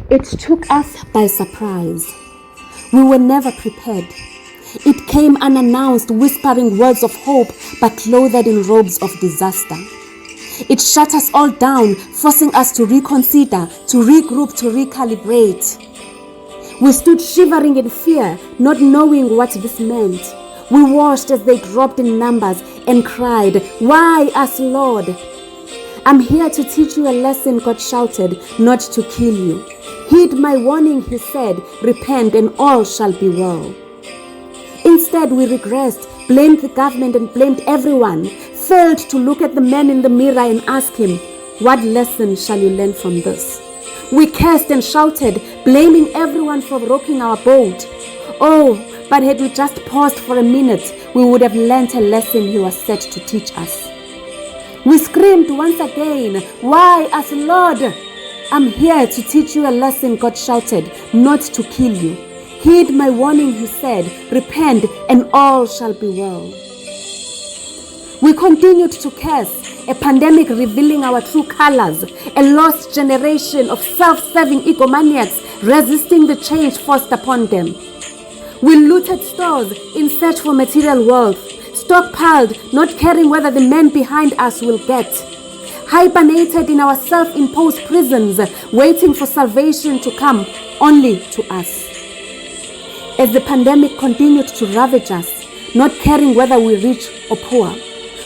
It took us by surprise. We were never prepared. It came unannounced, whispering words of hope, but clothed in robes of disaster. It shut us all down, forcing us to reconsider, to regroup, to recalibrate. We stood shivering in fear, not knowing what this meant. We watched as they dropped in numbers and cried, "Why us, Lord?" "I'm here to teach you a lesson," God shouted, "not to kill you. Heed my warning," he said, "repent and all shall be well." Instead, we regressed, blamed the government and blamed everyone, failed to look at the man in the mirror and ask him, "What lesson shall you learn from this?" We cursed and shouted, blaming everyone for rocking our boat. Oh, but had we just paused for a minute, we would have learnt a lesson he was set to teach us. We screamed once again, "Why us, Lord?" "I'm here to teach you a lesson," God shouted, "not to kill you. Heed my warning," he said, "repent and all shall be well." We continued to curse, a pandemic revealing our true colors, a lost generation of self-serving egomaniacs resisting the change forced upon them. We looted stores in search for material wealth, stockpiled, not caring whether the men behind us will get. Hibernated in our self-imposed prisons, waiting for salvation to come only to us. As the pandemic continued to ravage us, not caring whether we rich or poor,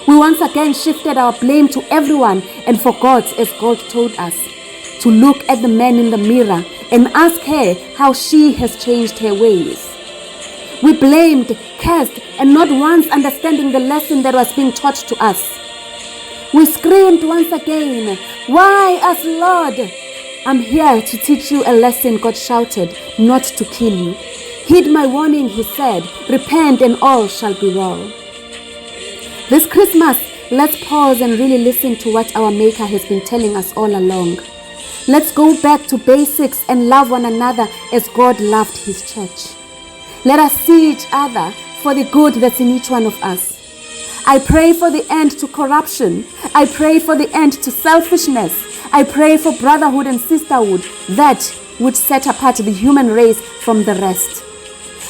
we once again shifted our blame to everyone and forgot, as God told us, to look at the man in the mirror and ask her how she has changed her ways. We blamed, cursed, and not once understanding the lesson that was being taught to us. We screamed once again, "Why us, Lord?" "I'm here to teach you a lesson," God shouted, "not to kill you. Heed my warning," he said, "repent and all shall be well." This Christmas, let's pause and really listen to what our Maker has been telling us all along. Let's go back to basics and love one another as God loved his church. Let us see each other for the good that's in each one of us. I pray for the end to corruption. I pray for the end to selfishness. I pray for brotherhood and sisterhood, that would set apart the human race from the rest.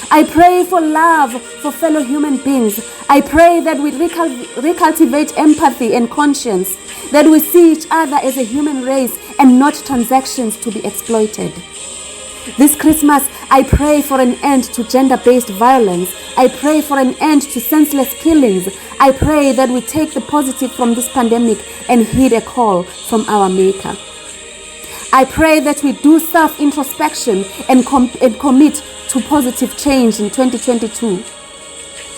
I pray for love for fellow human beings. I pray that we recultivate empathy and conscience, that we see each other as a human race and not transactions to be exploited. This Christmas, I pray for an end to gender-based violence. I pray for an end to senseless killings. I pray that we take the positive from this pandemic and heed a call from our Maker. I pray that we do self-introspection and commit to positive change in 2022.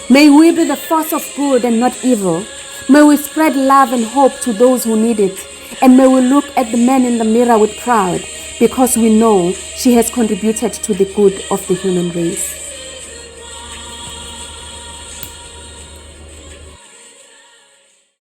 May we be the force of good and not evil. May we spread love and hope to those who need it. And may we look at the man in the mirror with pride, because we know she has contributed to the good of the human race.